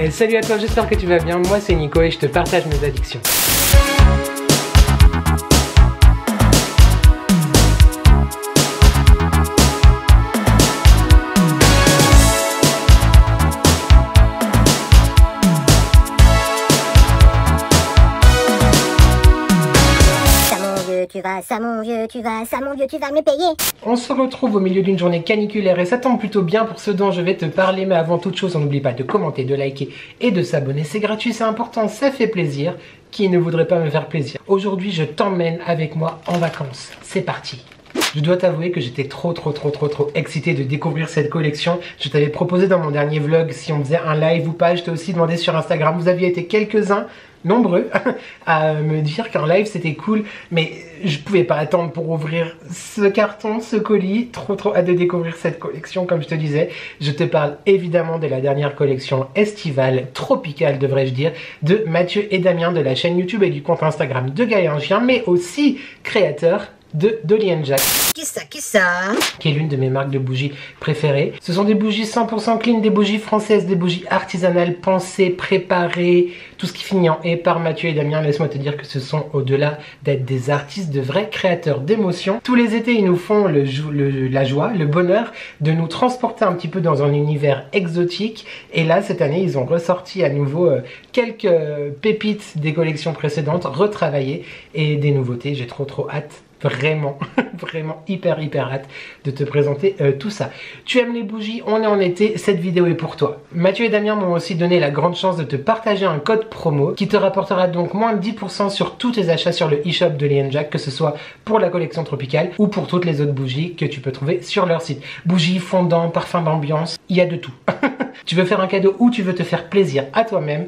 Et salut à toi, j'espère que tu vas bien. Moi c'est Nico et je te partage mes addictions. Ça mon vieux, tu vas me payer. On se retrouve au milieu d'une journée caniculaire et ça tombe plutôt bien pour ce dont je vais te parler. Mais avant toute chose, on n'oublie pas de commenter, de liker et de s'abonner. C'est gratuit, c'est important, ça fait plaisir. Qui ne voudrait pas me faire plaisir? Aujourd'hui, je t'emmène avec moi en vacances. C'est parti. Je dois t'avouer que j'étais trop excité de découvrir cette collection. Je t'avais proposé dans mon dernier vlog si on faisait un live ou pas. Je t'ai aussi demandé sur Instagram. Vous aviez été quelques-uns, nombreux, à me dire qu'un live c'était cool. Mais je pouvais pas attendre pour ouvrir ce carton, ce colis. Trop hâte de découvrir cette collection comme je te disais. Je te parle évidemment de la dernière collection estivale, tropicale devrais-je dire, de Mathieu et Damien de la chaîne YouTube et du compte Instagram de Gaïa un chien, mais aussi créateur de Dolly & Jack. Qui ça Qui est l'une de mes marques de bougies préférées. Ce sont des bougies 100% clean, des bougies françaises, des bougies artisanales, pensées, préparées, tout ce qui finit en et par Mathieu et Damien. Laisse-moi te dire que ce sont, au-delà d'être des artistes, de vrais créateurs d'émotions. Tous les étés, ils nous font la joie, le bonheur de nous transporter un petit peu dans un univers exotique. Et là, cette année, ils ont ressorti à nouveau quelques pépites des collections précédentes, retravaillées et des nouveautés. J'ai trop hâte. Vraiment hyper hâte de te présenter tout ça. Tu aimes les bougies, on est en été, cette vidéo est pour toi. Mathieu et Damien m'ont aussi donné la grande chance de te partager un code promo qui te rapportera donc moins de 10% sur tous tes achats sur le e-shop de Dolly & Jack, que ce soit pour la collection tropicale ou pour toutes les autres bougies que tu peux trouver sur leur site. Bougies, fondants, parfums d'ambiance, il y a de tout. Tu veux faire un cadeau ou tu veux te faire plaisir à toi-même,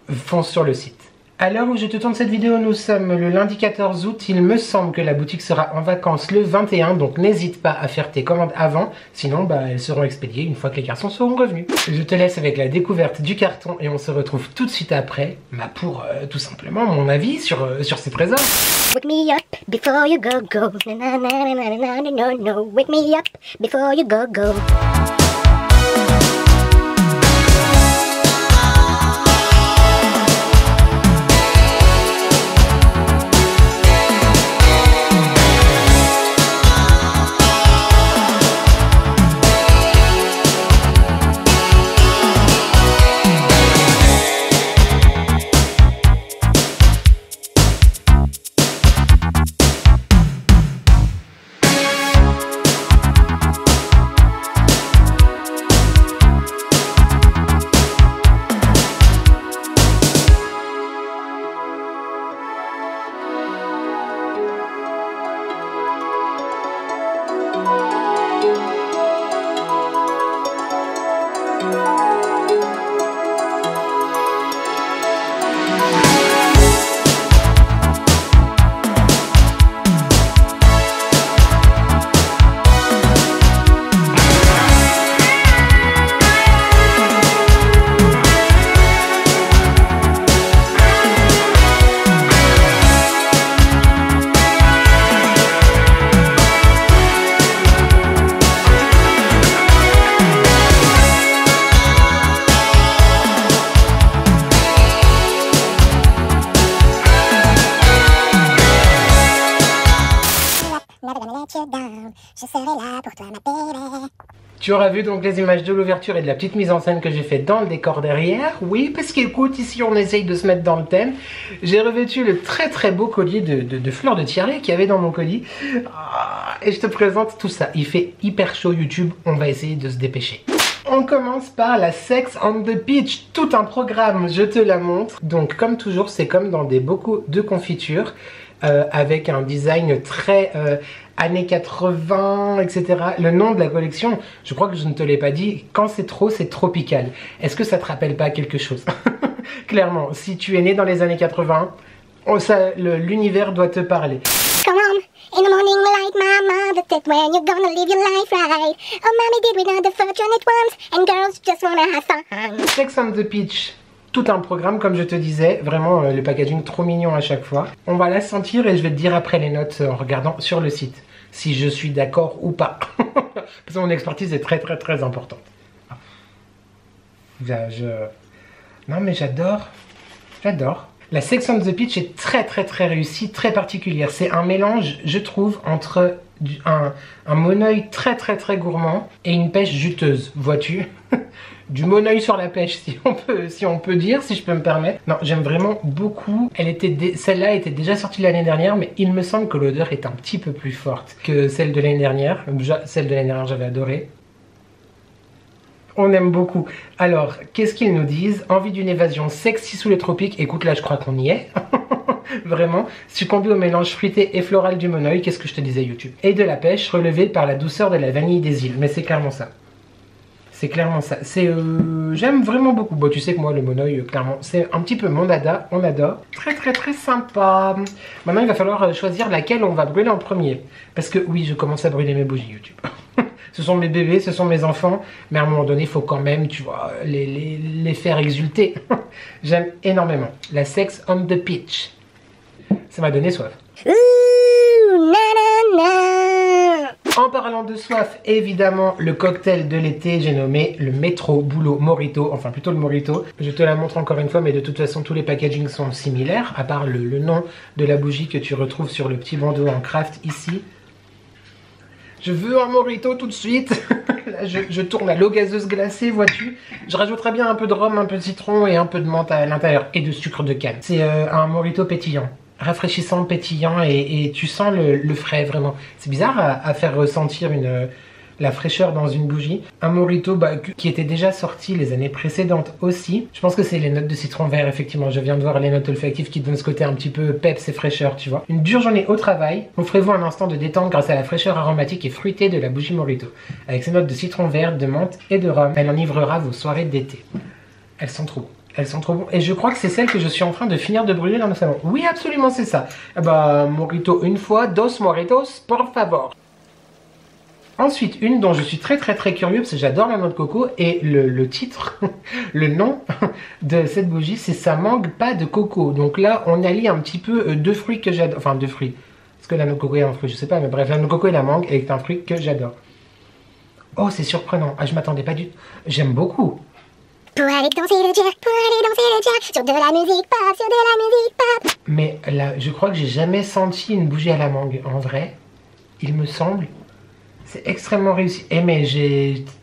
fonce sur le site. À l'heure où je te tourne cette vidéo, nous sommes le lundi 14 août. Il me semble que la boutique sera en vacances le 21, donc n'hésite pas à faire tes commandes avant, sinon elles seront expédiées une fois que les garçons seront revenus. Je te laisse avec la découverte du carton et on se retrouve tout de suite après, pour tout simplement mon avis sur ces trésors. Wake me up before you go. No. Wake me up before you go. Je serai là pour toi, ma baby. Tu auras vu donc les images de l'ouverture et de la petite mise en scène que j'ai fait dans le décor derrière. Oui, parce qu'écoute, ici on essaye de se mettre dans le thème. J'ai revêtu le très beau collier de fleurs de tiare qu'il y avait dans mon colis. Et je te présente tout ça. Il fait hyper chaud YouTube, on va essayer de se dépêcher. On commence par la Sex on the Beach, tout un programme, je te la montre. Donc comme toujours, c'est comme dans des bocaux de confiture, avec un design très années 80, etc. Le nom de la collection, je crois que je ne te l'ai pas dit, quand c'est trop, c'est tropical. Est-ce que ça te rappelle pas quelque chose? Clairement, si tu es né dans les années 80, l'univers doit te parler. Come on, in the morning like my mother said, when you're gonna live your life right. Oh mommy did with other fortunate ones, and girls just wanna have fun. Sex on the Beach, tout un programme comme je te disais, vraiment le packaging trop mignon à chaque fois. On va la sentir et je vais te dire après les notes en regardant sur le site, si je suis d'accord ou pas. Parce que mon expertise est très importante. Non mais j'adore. J'adore. La Sex on the Beach est très réussie, très particulière. C'est un mélange, je trouve, entre un monoeil très gourmand et une pêche juteuse, vois-tu. Du monoeil sur la pêche, si on peut dire, si je peux me permettre. Non, j'aime vraiment beaucoup. Celle-là était déjà sortie l'année dernière, mais il me semble que l'odeur est un petit peu plus forte que celle de l'année dernière. Déjà, celle de l'année dernière, j'avais adoré. On aime beaucoup. Alors, qu'est-ce qu'ils nous disent? Envie d'une évasion sexy sous les tropiques. Écoute, là, je crois qu'on y est. Vraiment. Succomber au mélange fruité et floral du monoeil. Qu'est-ce que je te disais, YouTube? Et de la pêche relevée par la douceur de la vanille des îles. Mais c'est clairement ça. C'est clairement ça. J'aime vraiment beaucoup. Bon, tu sais que moi, le monoeil, clairement, c'est un petit peu mon dada. On adore. Très sympa. Maintenant, il va falloir choisir laquelle on va brûler en premier. Parce que, oui, je commence à brûler mes bougies, YouTube. Ce sont mes bébés, ce sont mes enfants, mais à un moment donné, il faut quand même, tu vois, les faire exulter. J'aime énormément. La Sex on the Beach. Ça m'a donné soif. Ooh, na na na. En parlant de soif, évidemment, le cocktail de l'été, j'ai nommé le Metro Boulot Morito, enfin plutôt le Morito. Je te la montre encore une fois, mais de toute façon, tous les packagings sont similaires, à part le nom de la bougie que tu retrouves sur le petit bandeau en craft ici. Je veux un Morito tout de suite. Là, je tourne à l'eau gazeuse glacée, vois-tu. Je rajouterai bien un peu de rhum, un peu de citron et un peu de menthe à l'intérieur. Et de sucre de canne. C'est un Morito pétillant. Rafraîchissant, pétillant et tu sens le frais, vraiment. C'est bizarre à faire ressentir la fraîcheur dans une bougie. Un Morito qui était déjà sorti les années précédentes aussi. Je pense que c'est les notes de citron vert, effectivement. Je viens de voir les notes olfactives qui donnent ce côté un petit peu peps et fraîcheur, tu vois. Une dure journée au travail. Offrez-vous un instant de détente grâce à la fraîcheur aromatique et fruitée de la bougie Morito. Avec ses notes de citron vert, de menthe et de rhum, elle enivrera vos soirées d'été. Elles sont trop bonnes. Elles sont trop bonnes. Et je crois que c'est celle que je suis en train de finir de brûler dans le salon. Oui, absolument, c'est ça. Bah, Morito une fois, dos moritos, por favor. Ensuite, une dont je suis très curieux, parce que j'adore la noix de coco, et le titre, le nom de cette bougie, c'est ça mangue pas de coco. Donc là, on allie un petit peu deux fruits que j'adore, enfin deux fruits. Est-ce que la noix de coco est un fruit? Je sais pas, mais bref, la noix de coco et la mangue est un fruit que j'adore. Oh, c'est surprenant. Ah, je m'attendais pas du tout. J'aime beaucoup. Pour aller danser le jack, sur de la musique pop, Mais là, je crois que j'ai jamais senti une bougie à la mangue, en vrai. Il me semble. C'est extrêmement réussi. Eh mais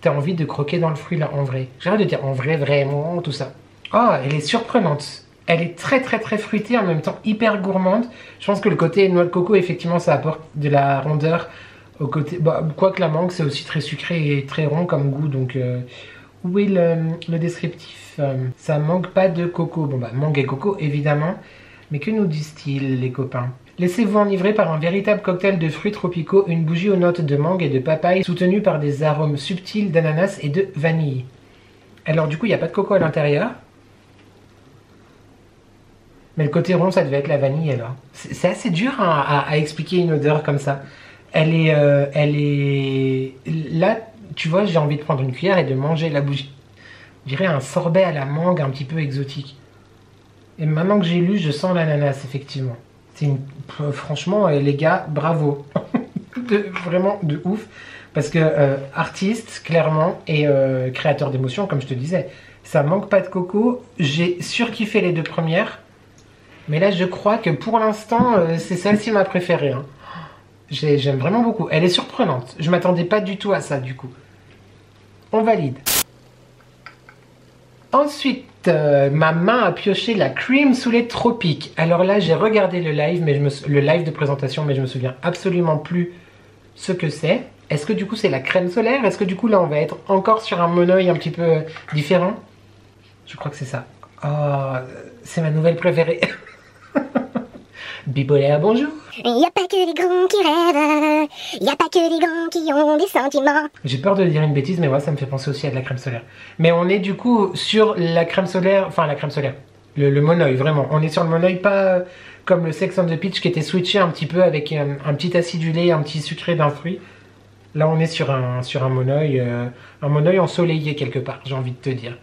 t'as envie de croquer dans le fruit là, en vrai. J'arrête de dire en vrai, vraiment, tout ça. Oh, elle est surprenante. Elle est très fruitée, en même temps hyper gourmande. Je pense que le côté noix de coco, effectivement, ça apporte de la rondeur au côté... Bah, quoique la mangue, c'est aussi très sucré et très rond comme goût, donc... Où est le descriptif? Ça manque pas de coco. Bon bah, mangue et coco, évidemment. Mais que nous disent-ils, les copains? Laissez-vous enivrer par un véritable cocktail de fruits tropicaux, une bougie aux notes de mangue et de papaye, soutenue par des arômes subtils d'ananas et de vanille. Alors du coup, il n'y a pas de coco à l'intérieur. Mais le côté rond, ça devait être la vanille, alors. C'est assez dur à expliquer une odeur comme ça. Elle est... Là, tu vois, j'ai envie de prendre une cuillère et de manger la bougie. Je dirais un sorbet à la mangue un petit peu exotique. Et maintenant que j'ai lu, je sens l'ananas, effectivement. Franchement, les gars, bravo. Vraiment de ouf. Parce que artiste, clairement, et créateur d'émotions, comme je te disais. Ça manque pas de coco. J'ai surkiffé les deux premières. Mais là, je crois que pour l'instant, c'est celle-ci ma préférée. Hein. J'aime vraiment beaucoup. Elle est surprenante. Je m'attendais pas du tout à ça, du coup. On valide. Ensuite, ma main a pioché la cream sous les tropiques. Alors là, j'ai regardé le live, le live de présentation, mais je me souviens absolument plus ce que c'est. Est-ce que du coup, c'est la crème solaire? Est-ce que du coup, là, on va être encore sur un monoeil un petit peu différent? Je crois que c'est ça. Oh, c'est ma nouvelle préférée. Bipolaire, bonjour. Y a pas que les grands qui rêvent, y a pas que les grands qui ont des sentiments. J'ai peur de dire une bêtise, mais moi ça me fait penser aussi à de la crème solaire. Mais on est du coup sur la crème solaire, enfin la crème solaire, le monoeil, vraiment. On est sur le monoeil, pas comme le Sex on the Beach qui était switché un petit peu avec un petit acidulé, un petit sucré d'un fruit. Là on est sur un monoeil ensoleillé quelque part, j'ai envie de te dire.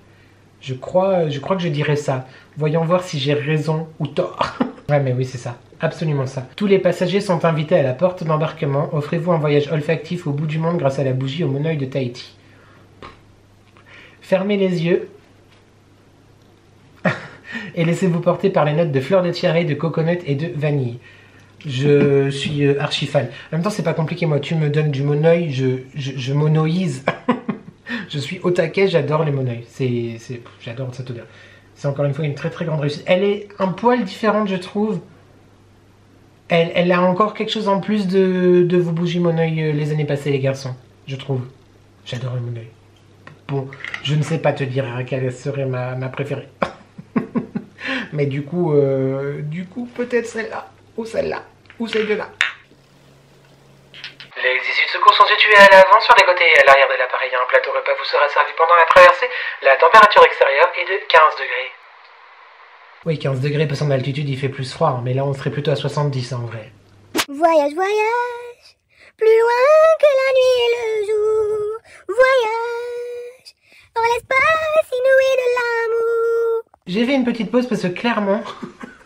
Je crois que je dirais ça. Voyons voir si j'ai raison ou tort. Ouais mais oui c'est ça, absolument ça. Tous les passagers sont invités à la porte d'embarquement. Offrez-vous un voyage olfactif au bout du monde grâce à la bougie au monoeil de Tahiti. Fermez les yeux. et laissez-vous porter par les notes de fleur de tiare, de coconut et de vanille. Je suis archi fan. En même temps, c'est pas compliqué, moi. Tu me donnes du monoeil, je monoïse. Je suis au taquet, j'adore les monoeils. J'adore cette odeur. C'est encore une fois une très très grande réussite. Elle est un poil différente, je trouve. Elle a encore quelque chose en plus de vos bougies monoeil les années passées, les garçons. Je trouve. J'adore les monoeil. Bon, je ne sais pas te dire quelle serait ma préférée. Mais du coup peut-être celle-là, ou celle-là, ou celle-là. Les issues de secours sont situées à l'avant, sur les côtés et à l'arrière de l'appareil. Un plateau repas vous sera servi pendant la traversée. La température extérieure est de 15 degrés. Oui, 15 degrés, parce qu'en altitude il fait plus froid, hein, mais là on serait plutôt à 70 en vrai. Voyage, voyage, plus loin que la nuit et le jour. Voyage, dans l'espace inouï de l'amour. J'ai fait une petite pause parce que clairement,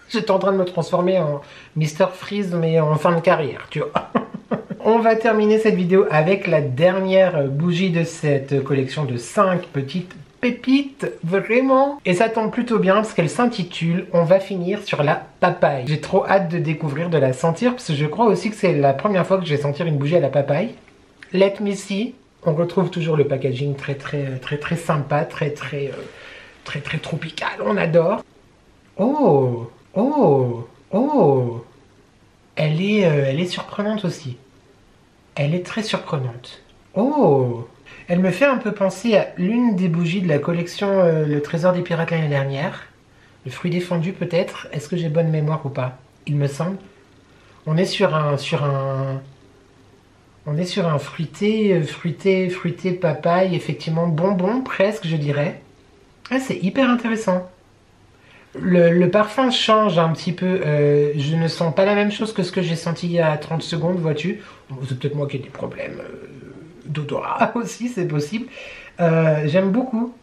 j'étais en train de me transformer en Mr. Freeze, mais en fin de carrière, tu vois. On va terminer cette vidéo avec la dernière bougie de cette collection de 5 petites pépites, vraiment. Et ça tombe plutôt bien parce qu'elle s'intitule « On va finir sur la papaye ». J'ai trop hâte de découvrir, de la sentir, parce que je crois aussi que c'est la première fois que je vais sentir une bougie à la papaye. Let me see. On retrouve toujours le packaging très sympa, très tropical, on adore. Oh, oh, oh. Elle est surprenante aussi. Elle est très surprenante. Oh! Elle me fait un peu penser à l'une des bougies de la collection Le Trésor des Pirates l'année dernière. Le fruit défendu peut-être. Est-ce que j'ai bonne mémoire ou pas? Il me semble. On est sur un fruité papaye, effectivement bonbon presque, je dirais. Ah, c'est hyper intéressant. Le parfum change un petit peu. Je ne sens pas la même chose que ce que j'ai senti il y a 30 secondes, vois-tu. C'est peut-être moi qui ai des problèmes d'odorat aussi, c'est possible. J'aime beaucoup.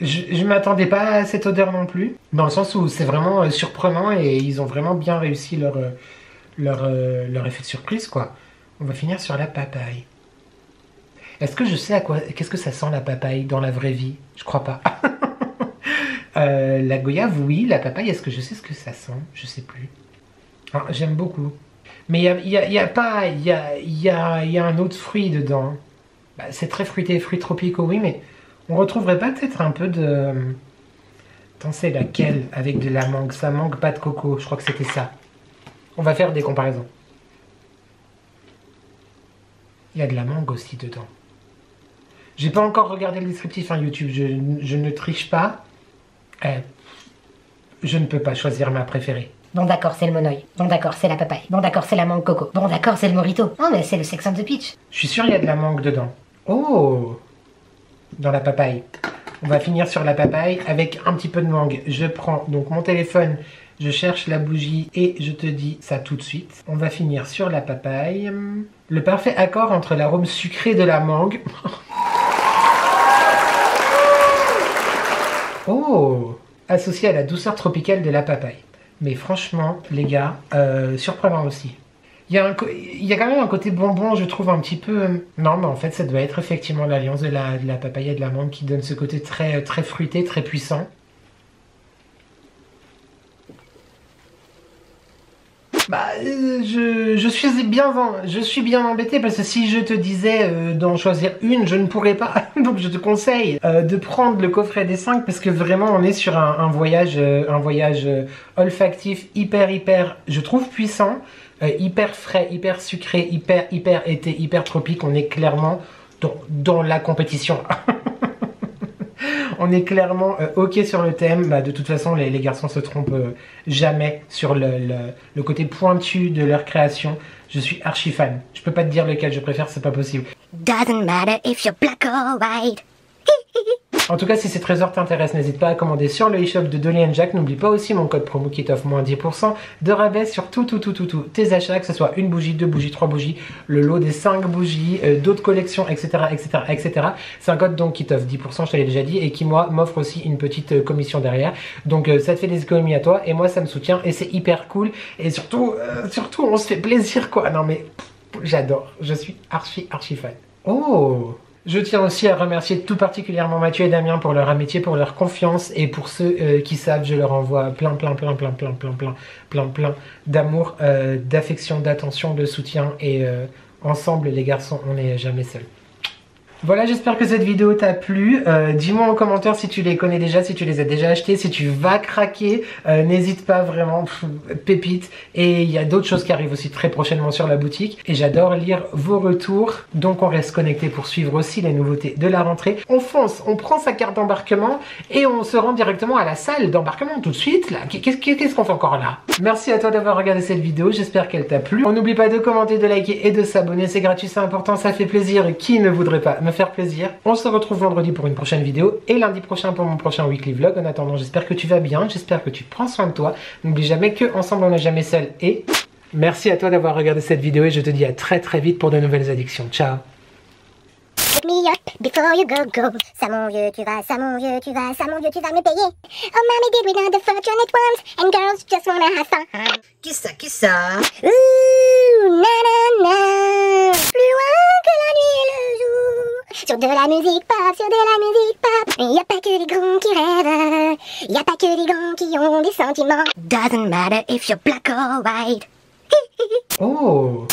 Je ne m'attendais pas à cette odeur non plus. Dans le sens où c'est vraiment surprenant et ils ont vraiment bien réussi leur effet de surprise, quoi. On va finir sur la papaye. Est-ce que je sais à quoi... Qu'est-ce que ça sent la papaye dans la vraie vie? Je crois pas. La goyave, oui. La papaye, est-ce que je sais ce que ça sent? Je sais plus. Ah, j'aime beaucoup. Mais il y a un autre fruit dedans. Bah, c'est très fruité, fruits tropicaux, oui, mais on retrouverait pas peut-être un peu de... Attends, c'est laquelle avec de la mangue? Ça mangue pas de coco, je crois que c'était ça. On va faire des comparaisons. Il y a de la mangue aussi dedans. J'ai pas encore regardé le descriptif YouTube, je ne triche pas. Je ne peux pas choisir ma préférée. Bon d'accord, c'est le monoeil. Bon d'accord, c'est la papaye. Bon d'accord, c'est la mangue coco. Bon d'accord, c'est le mojito. Oh mais c'est le Sex and the Peach. Je suis sûr il y a de la mangue dedans. Oh! Dans la papaye. On va finir sur la papaye avec un petit peu de mangue. Je prends donc mon téléphone, je cherche la bougie et je te dis ça tout de suite. On va finir sur la papaye. Le parfait accord entre l'arôme sucré de la mangue. Oh! Associé à la douceur tropicale de la papaye. Mais franchement, les gars, surprenant aussi. Il y a quand même un côté bonbon, je trouve, un petit peu... Non, mais en fait, ça doit être effectivement l'alliance de la papaye et de la mangue qui donne ce côté très fruité, très puissant. Bah, je suis bien embêté parce que si je te disais d'en choisir une, je ne pourrais pas. Donc je te conseille de prendre le coffret des 5 parce que vraiment on est sur un voyage olfactif hyper, je trouve puissant, hyper frais, hyper sucré, hyper été, hyper tropique. On est clairement dans la compétition. On est clairement ok sur le thème. Bah, de toute façon, les garçons se trompent jamais sur le côté pointu de leur création. Je suis archi fan. Je peux pas te dire lequel je préfère, c'est pas possible. Doesn't matter if you're black or white. En tout cas, si ces trésors t'intéressent, n'hésite pas à commander sur le e-shop de Dolly & Jack. N'oublie pas aussi mon code promo qui t'offre moins 10% de rabais sur tous tes achats, que ce soit une bougie, 2 bougies, 3 bougies, le lot des 5 bougies, d'autres collections, etc. C'est un code donc qui t'offre 10%, je te l'ai déjà dit, et qui moi m'offre aussi une petite commission derrière. Donc ça te fait des économies à toi, et moi ça me soutient, et c'est hyper cool. Et surtout on se fait plaisir quoi. Non mais j'adore, je suis archi fan. Oh! Je tiens aussi à remercier tout particulièrement Mathieu et Damien pour leur amitié, pour leur confiance, et pour ceux qui savent, je leur envoie plein d'amour, d'affection, d'attention, de soutien, et ensemble les garçons, on n'est jamais seuls. Voilà, j'espère que cette vidéo t'a plu. Dis-moi en commentaire si tu les connais déjà, si tu les as déjà achetés, si tu vas craquer. N'hésite pas vraiment, pépite. Et il y a d'autres choses qui arrivent aussi très prochainement sur la boutique. Et j'adore lire vos retours. Donc on reste connecté pour suivre aussi les nouveautés de la rentrée. On fonce, on prend sa carte d'embarquement et on se rend directement à la salle d'embarquement tout de suite. Là, qu'est-ce qu'on fait encore là? Merci à toi d'avoir regardé cette vidéo, j'espère qu'elle t'a plu. On n'oublie pas de commenter, de liker et de s'abonner. C'est gratuit, c'est important, ça fait plaisir. Et qui ne voudrait pas me faire plaisir? On se retrouve vendredi pour une prochaine vidéo et lundi prochain pour mon prochain weekly vlog. En attendant, j'espère que tu vas bien, j'espère que tu prends soin de toi. N'oublie jamais que ensemble on n'est jamais seul. Et merci à toi d'avoir regardé cette vidéo et je te dis à très vite pour de nouvelles addictions. Ciao. Pick me up before you go. Ça mon vieux, tu vas, ça mon vieux, tu vas, ça mon vieux, tu vas me payer. Oh mommy did we know the fortunate ones, and girls just wanna have fun. Qui ça? Ouh, na na na. Plus loin que la nuit et le jour. Sur de la musique pop, sur de la musique pop. Y a pas que les grands qui rêvent. Y a pas que les grands qui ont des sentiments. Doesn't matter if you're black or white. Oh.